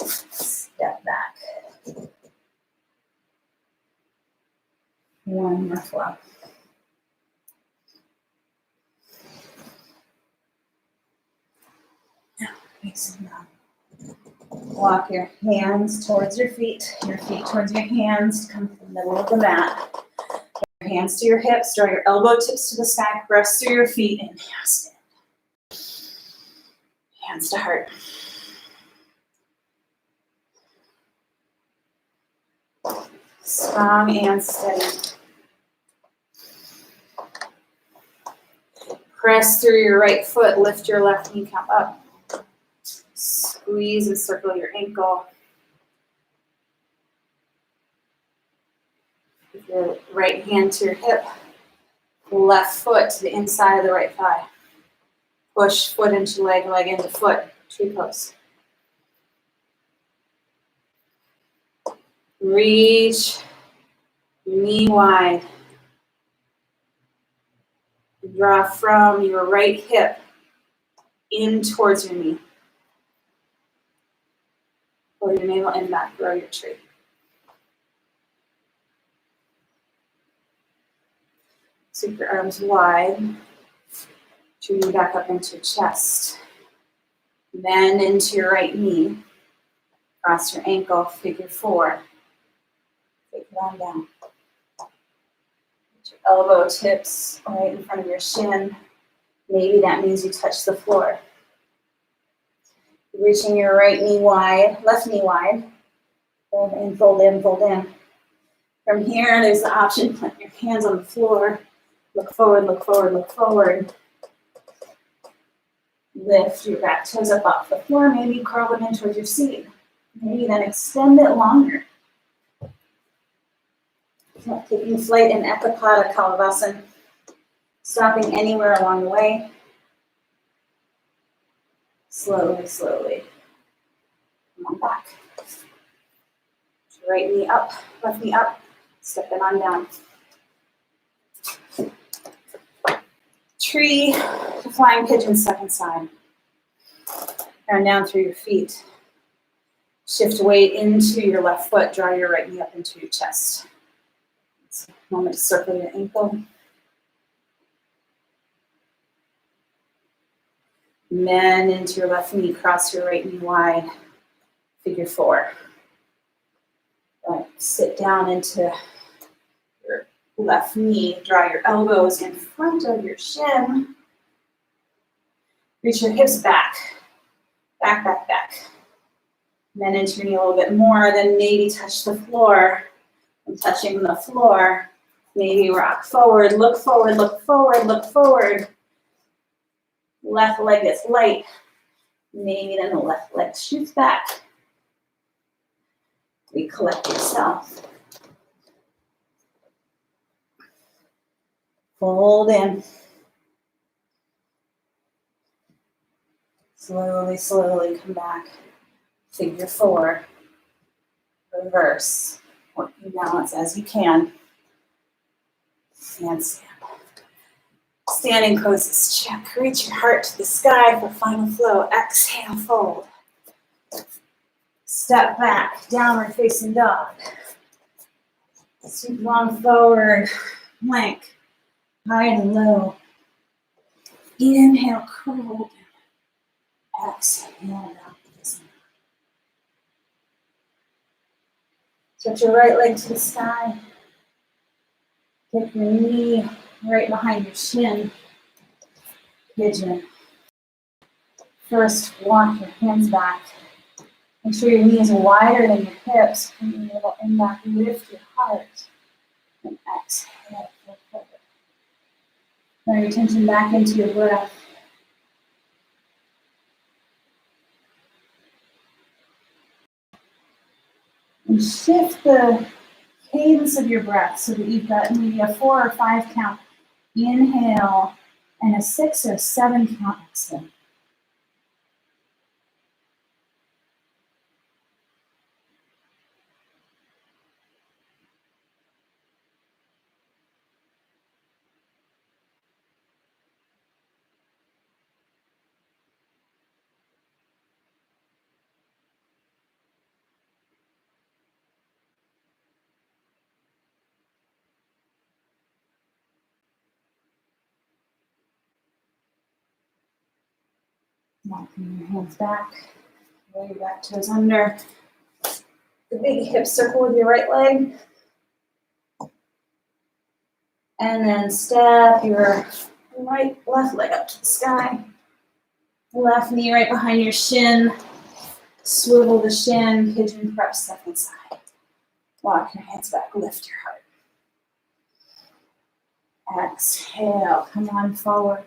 Step back. One more flow. Now, facing down. Walk your hands towards your feet towards your hands. Come to the middle of the mat. Your hands to your hips. Draw your elbow tips to the sky. Press through your feet. Inhale, stand. Hands to heart. Strong and steady. Press through your right foot. Lift your left kneecap up. Squeeze and circle your ankle. With your right hand to your hip. Left foot to the inside of the right thigh. Push foot into leg, leg into foot. Tree pose. Reach knee wide. Draw from your right hip in towards your knee. Pull your navel in back, grow your tree. Sweep your arms wide. Turn back up into your chest. Bend into your right knee. Cross your ankle, figure four. Take it on down. Get your elbow tips right in front of your shin. Maybe that means you touch the floor. Reaching your right knee wide, left knee wide. Fold in, fold in, fold in. From here, there's the option, put your hands on the floor. Look forward, look forward, look forward. Lift your back toes up off the floor. Maybe curl them in towards your seat. Maybe then extend it longer. So taking flight in Ekapada Kalavasana. Stopping anywhere along the way. Slowly, slowly. Come on back. Right knee up, left knee up. Step it on down. Tree to flying pigeon, second side. Down, down through your feet. Shift weight into your left foot. Draw your right knee up into your chest. Moment to circle your ankle. And then into your left knee, cross your right knee wide. Figure four. Right. Sit down into your left knee. Draw your elbows in front of your shin. Reach your hips back. Back, back, back. And then into your knee a little bit more. Then maybe touch the floor. And touching the floor. Maybe rock forward, look forward, look forward, look forward. Left leg gets light. Maybe then the left leg shoots back. Recollect yourself. Fold in. Slowly, slowly come back. Figure four. Reverse. Working balance as you can. Handstand. Standing poses, check. Reach your heart to the sky for final flow. Exhale, fold. Step back, downward facing dog. Sweep long forward, plank, high and low. Inhale, curl. Exhale, down. Stretch your right leg to the sky. Take your knee right behind your shin. Pigeon. First, walk your hands back. Make sure your knee is wider than your hips. Bring your little end back, lift your heart. And exhale. Bring your attention back into your breath. And shift the cadence of your breath so that you've got maybe a 4 or 5 count inhale and a 6 or 7 count exhale. Walking your hands back, roll your back toes under. The big hip circle with your right leg. And then step your left leg up to the sky. Left knee right behind your shin. Swivel the shin, pigeon prep second side. Walk your hands back, lift your heart. Exhale, come on forward.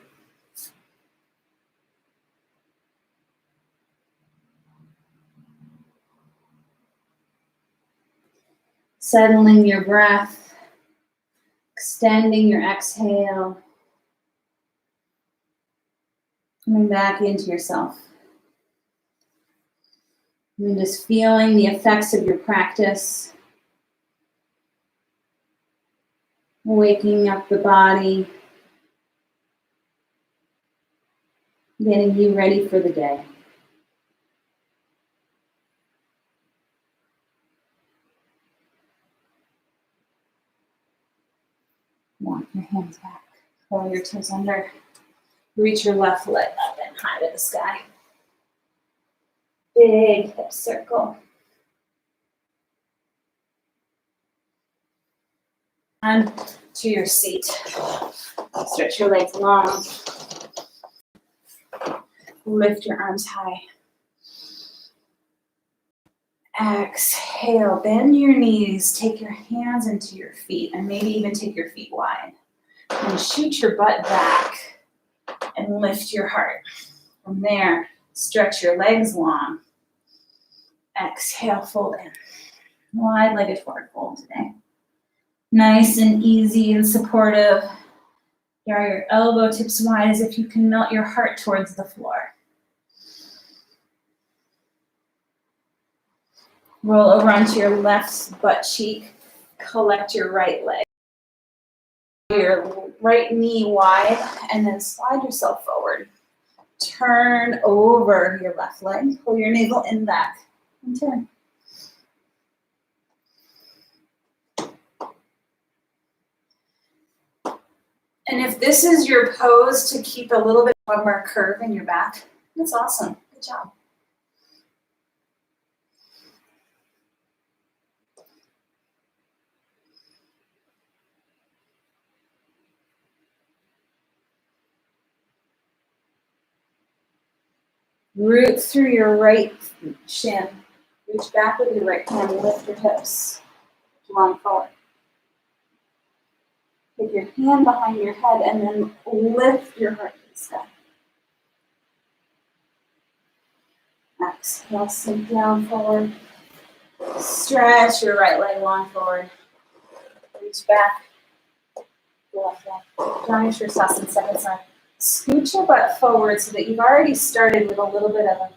Settling your breath, extending your exhale, coming back into yourself. And just feeling the effects of your practice, waking up the body, getting you ready for the day. Walk your hands back, curl your toes under, reach your left leg up and high to the sky. Big hip circle. And to your seat. Stretch your legs long. Lift your arms high. Exhale, bend your knees, take your hands into your feet, and maybe even take your feet wide. And shoot your butt back and lift your heart. From there, stretch your legs long. Exhale, fold in. Wide-legged forward fold today. Nice and easy and supportive. Draw your elbow tips wide as if you can melt your heart towards the floor. Roll over onto your left butt cheek. Collect your right leg. Your right knee wide, and then slide yourself forward. Turn over your left leg. Pull your navel in back and turn. And if this is your pose to keep a little bit more curve in your back, that's awesome. Good job. Root through your right shin. Reach back with your right hand. Lift your hips. Long forward. Take your hand behind your head and then lift your heart to the sky. Exhale, sink down forward. Stretch your right leg long forward. Reach back. Left leg. Draw your Shirsasana second side. Scoot your butt forward so that you've already started with a little bit of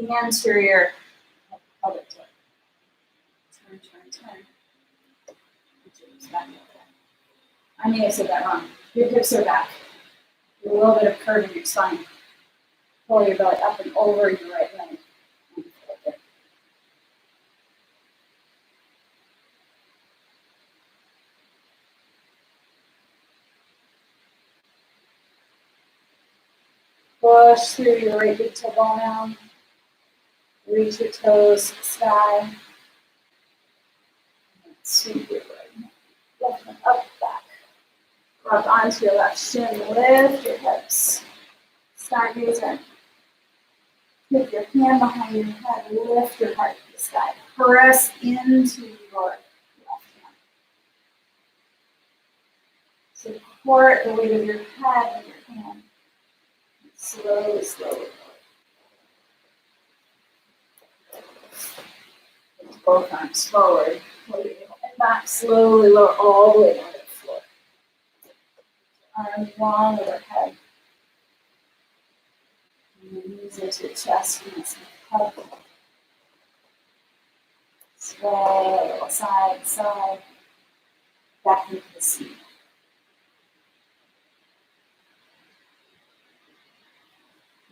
an anterior pelvic tilt. Turn, turn, turn. Put your hips back. I may have said that wrong. Your hips are back. A little bit of curve in your spine. Pull your belly up and over your right leg. Push through your right big toe ball now. Reach your toes to the sky. Sweep your right left hand up, back. Rock onto your left shin. Lift your hips. Stargazer. Take your hand behind your head. Lift your heart to the sky. Press into your left hand. Support the weight of your head with your hand. Slowly, slowly. Both arms forward. Pull your heel and back. Slowly lower all the way down to the floor. Arms long overhead. And then knees into your chest. Up. Sway a little side to side. Back into the seat.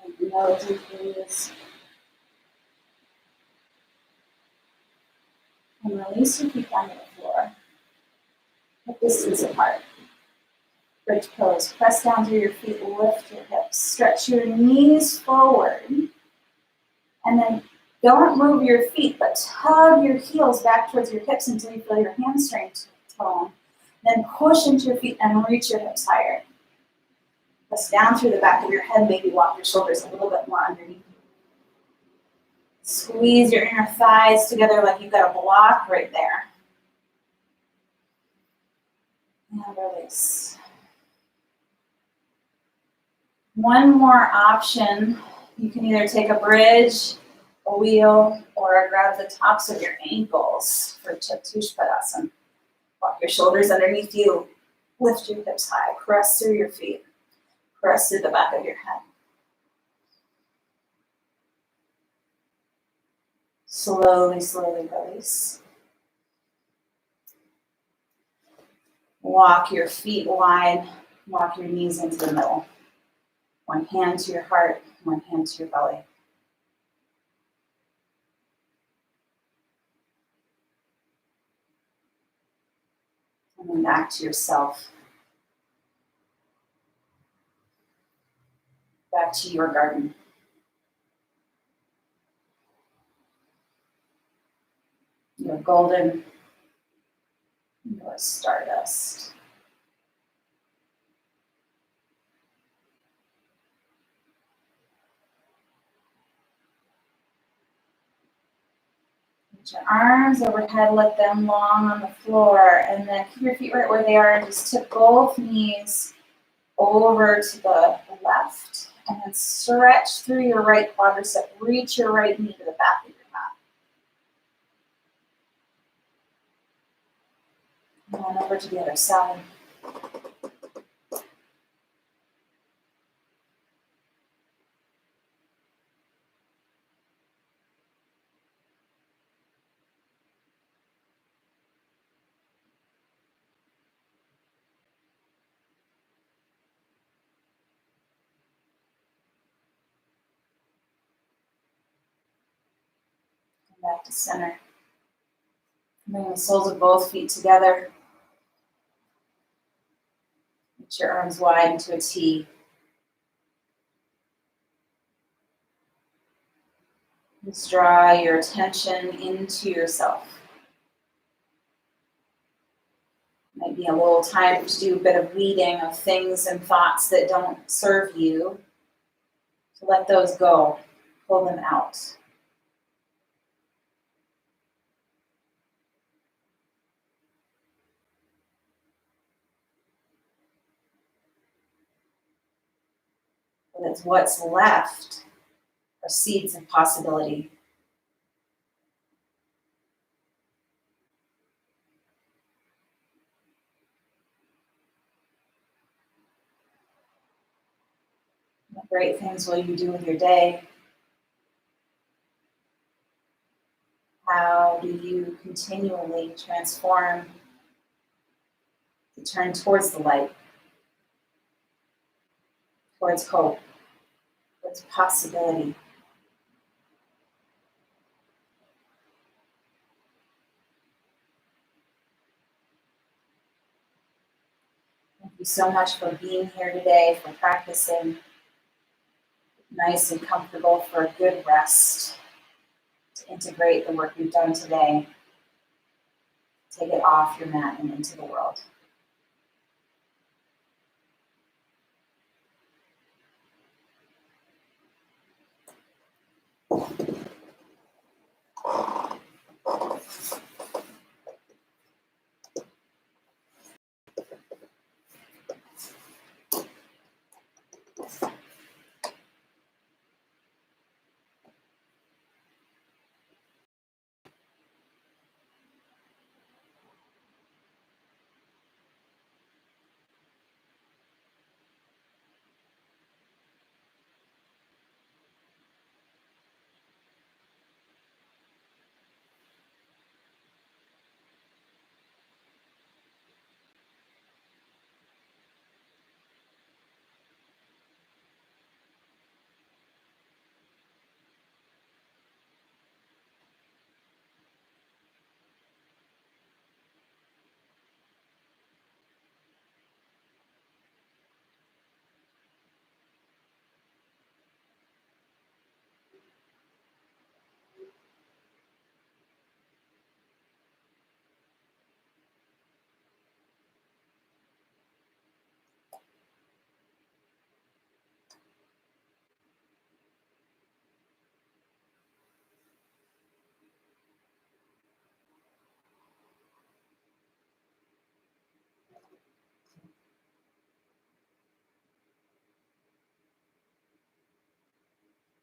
And nose and knees. And release your feet down to the floor. Hip distance apart. Bridge pose. Press down through your feet. Lift your hips. Stretch your knees forward. And then don't move your feet, but tug your heels back towards your hips until you feel your hamstring tone. Then push into your feet and reach your hips higher. Press down through the back of your head. Maybe walk your shoulders a little bit more underneath. Squeeze your inner thighs together like you've got a block right there. And release. One more option. You can either take a bridge, a wheel, or grab the tops of your ankles for Chatushpadasana. Walk your shoulders underneath you. Lift your hips high. Press through your feet. Press through the back of your head. Slowly, slowly release. Walk your feet wide. Walk your knees into the middle. One hand to your heart, one hand to your belly. And then back to yourself. Back to your garden. Your golden, your stardust. Put your arms overhead, let them long on the floor, and then keep your feet right where they are and just tip both knees over to the left, and then stretch through your right quadricep. Reach your right knee to the back of your mat. And then over to the other side. Back to center. Bring the soles of both feet together. Get your arms wide into a T. Just draw your attention into yourself. Might be a little time to do a bit of weeding of things and thoughts that don't serve you. So let those go. Pull them out. That's what's left are seeds of possibility. What great things will you do with your day? How do you continually transform to turn towards the light, towards hope, towards possibility? Thank you so much for being here today, for practicing. Nice and comfortable for a good rest. To integrate the work we've done today. Take it off your mat and into the world.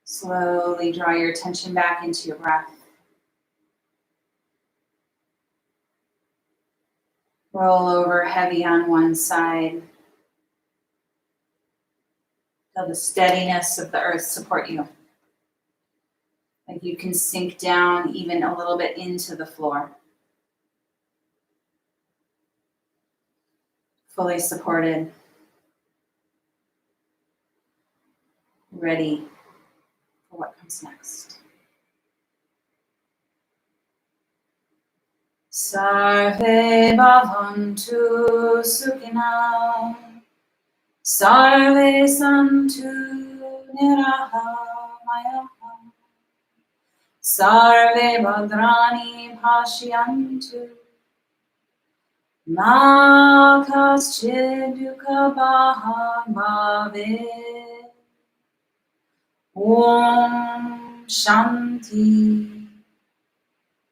Slowly draw your attention back into your breath. Roll over heavy on one side. Feel the steadiness of the earth support you. Like you can sink down even a little bit into the floor. Fully supported. Ready for what comes next. Sarve bhavantu sukhina. Sarve santu nirahamaya. Sarve bhadrani bhashyantu. Ma kaschid dukkha bhave. Om Shanti,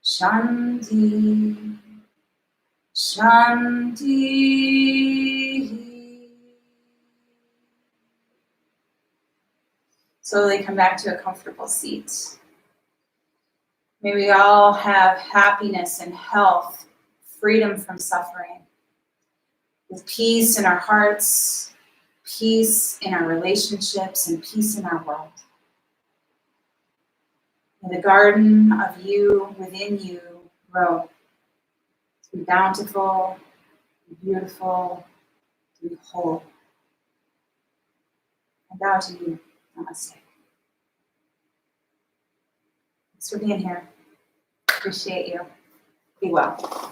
Shanti, Shanti. Slowly come back to a comfortable seat. May we all have happiness and health, freedom from suffering, with peace in our hearts, peace in our relationships, and peace in our world. May the garden of you within you grow to be bountiful, to be beautiful, to be whole. I bow to you. Namaste. Thanks for being here. appreciate you. Be well.